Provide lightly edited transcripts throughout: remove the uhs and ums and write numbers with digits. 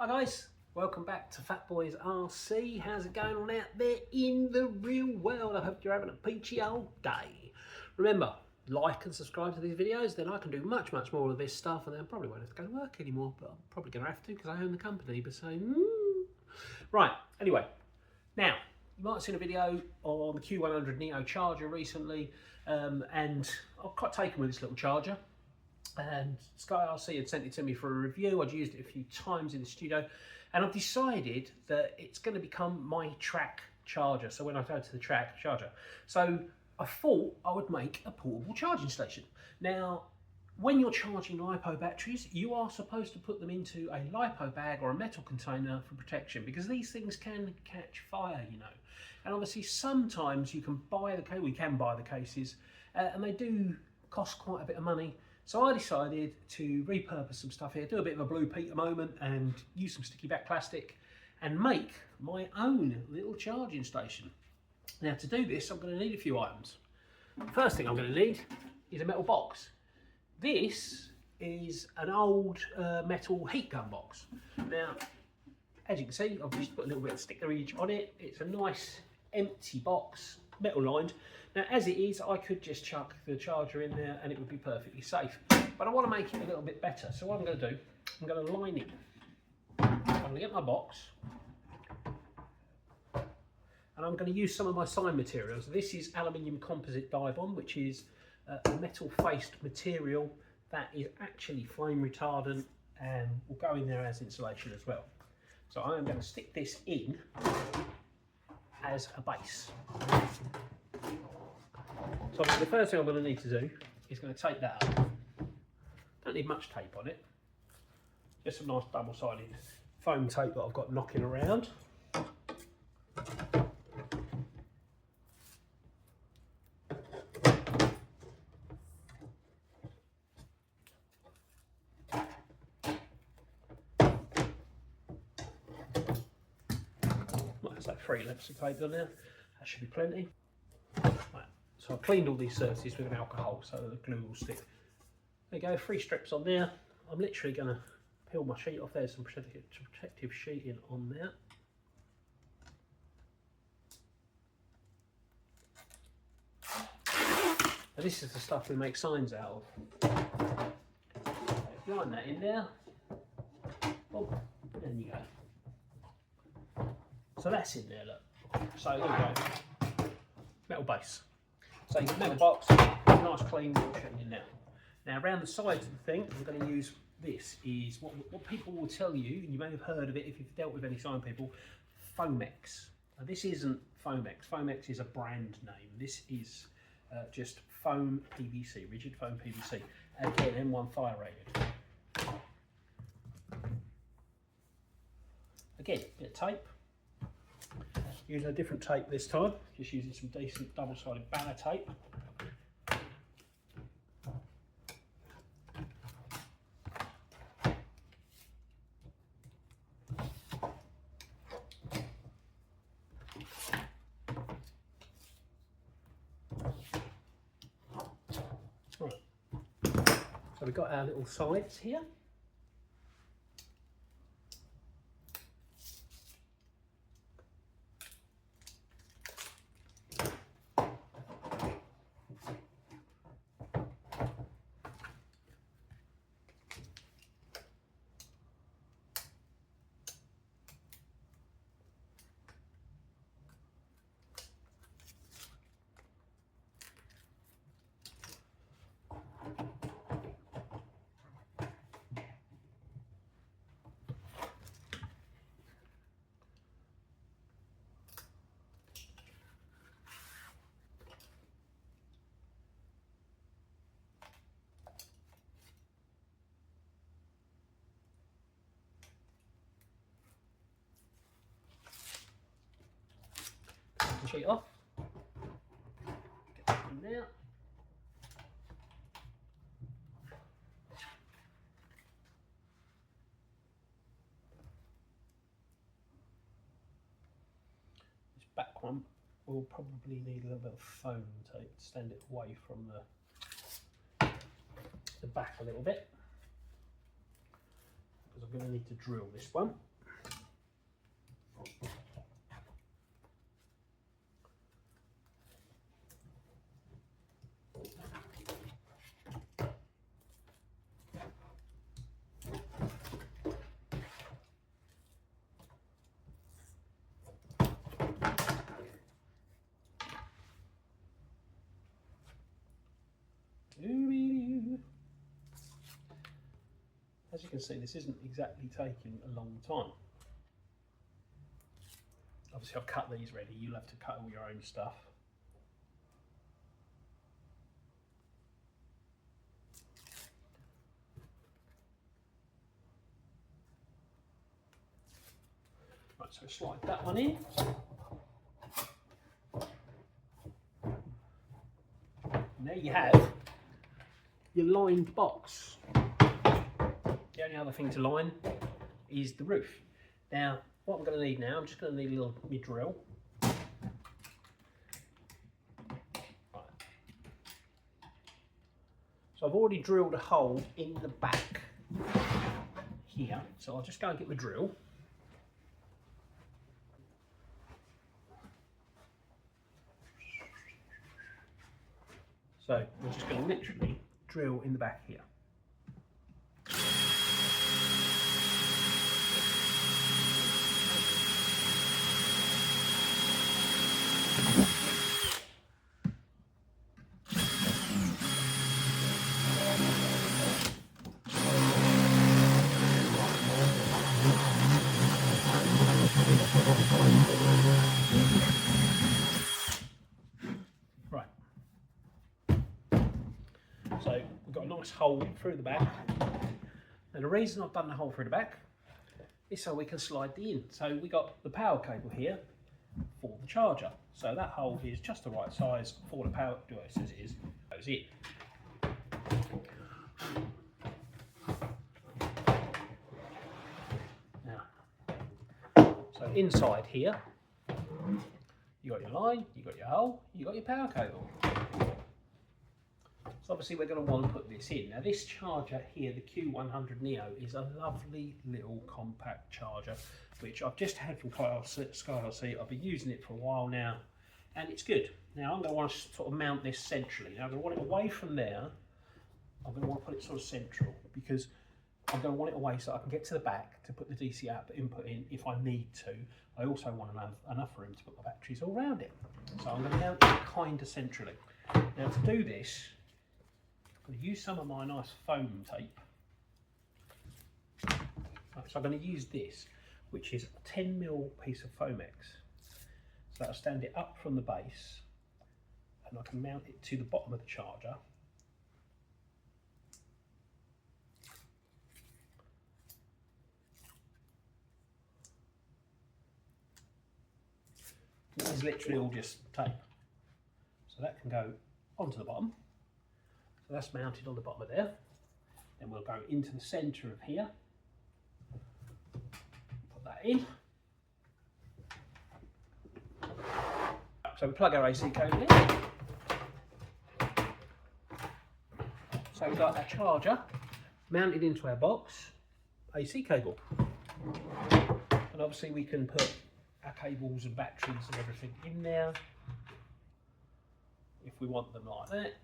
Hi guys, welcome back to Fat Boys RC. How's it going on out there in the real world? I hope you're having a peachy old day. Remember, like and subscribe to these videos, then I can do much more of this stuff, and then I probably won't have to go to work anymore, but I'm probably going to have to because I own the company, but so... Right, anyway, now, you might have seen a video on the Q100 Neo charger recently, and I'm quite taken with this little charger. And Sky RC had sent it to me for a review. I'd used it a few times in the studio, and I've decided that it's going to become my track charger. So when I go to the track charger, so I thought I would make a portable charging station. Now, when you're charging LiPo batteries, you are supposed to put them into a LiPo bag or a metal container for protection, because these things can catch fire, you know. And obviously, sometimes you can buy the cases, and they do cost quite a bit of money. So I decided to repurpose some stuff here, do a bit of a Blue Peter moment and use some sticky back plastic and make my own little charging station. Now to do this, I'm going to need a few items. First thing I'm going to need is a metal box. This is an old metal heat gun box. Now, as you can see, I've just put a little bit of stickerage on it. It's a nice empty box, metal lined. Now, as it is, I could just chuck the charger in there and it would be perfectly safe. But I want to make it a little bit better. So what I'm going to do, I'm going to line it. I'm going to get my box. And I'm going to use some of my sign materials. This is aluminium composite die bond, which is a metal faced material that is actually flame retardant and will go in there as insulation as well. So I am going to stick this in as a base. So the first thing I'm going to need to do is going to tape that up. Don't need much tape on it. Just some nice double-sided foam tape that I've got knocking around. Might have like 3 lengths of tape on there. That should be plenty. So I've cleaned all these surfaces with an alcohol so that the glue will stick. There you go, 3 strips on there. I'm literally going to peel my sheet off. There's some protective sheeting on there. And this is the stuff we make signs out of. Line that in there. Oh, there you go. So that's in there, look. So there we go. Metal base. So you get metal box, nice clean sheeting in there. Now around the sides of the thing, I'm going to use this is what people will tell you, and you may have heard of it if you've dealt with any sign people, Foamex. Now this isn't Foamex. Foamex is a brand name. This is just foam PVC, rigid foam PVC. Again, M1 fire rated. Again, bit of tape. Using a different tape this time, just using some decent double-sided banner tape. Right. So we've got our little sides here. Sheet off. Get that in there. This back one will probably need a little bit of foam tape to stand it away from the back a little bit, because I'm going to need to drill this one. as you can see, this isn't exactly taking a long time. Obviously I've cut these ready, you'll have to cut all your own stuff. Right, so slide that one in. And there you have your lined box. The only other thing to line is the roof. Now, what I'm going to need now, I'm just going to need a little drill. Right. So I've already drilled a hole in the back here. So I'll just go and get my drill. So we're just going to literally drill in the back here. So we've got a nice hole through the back, and the reason I've done the hole through the back is so we can slide the in. So we got the power cable here for the charger, so that hole is just the right size for the power. It says it is. Goes in. Now, so inside here, you got your line, you got your hole, you got your power cable. So obviously we're going to want to put this in. Now this charger here, the Q100 Neo, is a lovely little compact charger, which I've just had from Sky RC. I've been using it for a while now, and it's good. Now I'm going to want to sort of mount this centrally. Now I'm going to want it away from there. I'm going to want to put it sort of central, because I'm going to want it away so I can get to the back to put the DC input in if I need to. I also want to have enough room to put my batteries all around it. So I'm going to mount it kind of centrally. Now to do this, I'm going to use some of my nice foam tape. So I'm going to use this, which is a 10mm piece of Foamex. So that'll stand it up from the base, and I can mount it to the bottom of the charger. This is literally all just tape. So that can go onto the bottom. So that's mounted on the bottom of there. Then we'll go into the centre of here. Put that in. So we plug our AC cable in. So we've got our charger mounted into our box, AC cable. And obviously we can put our cables and batteries and everything in there if we want them like that,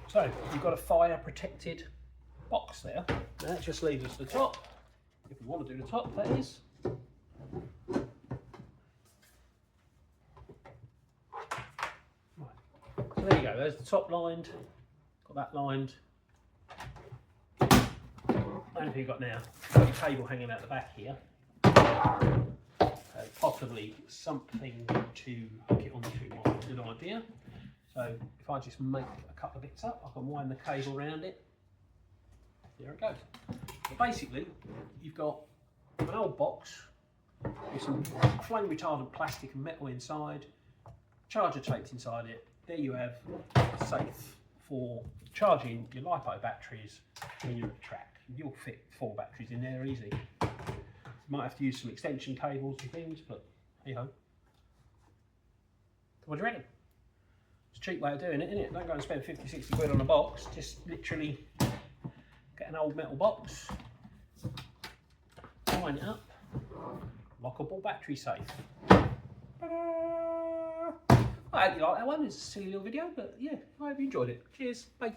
So you've got a fire protected box there. Now that just leaves us the top, if we want to do the top, that is. Right. So there you go, there's the top lined, got that lined. Only thing you've got now, you've got your cable hanging out the back here. Possibly something to hook it onto might be a good idea. So if I just make a couple of bits up, I can wind the cable around it. There it goes. But basically, you've got an old box with some flame retardant plastic and metal inside, charger taped inside it. There you have a safe for charging your LiPo batteries when you're at the track. You'll fit 4 batteries in there easy. You might have to use some extension cables and things, but hey ho. What do you reckon? It's a cheap way of doing it, isn't it? Don't go and spend 50, 60 quid on a box. Just literally get an old metal box, line it up, lockable battery safe. I hope you like that one. It's a silly little video, but yeah, I hope you enjoyed it. Cheers, bye.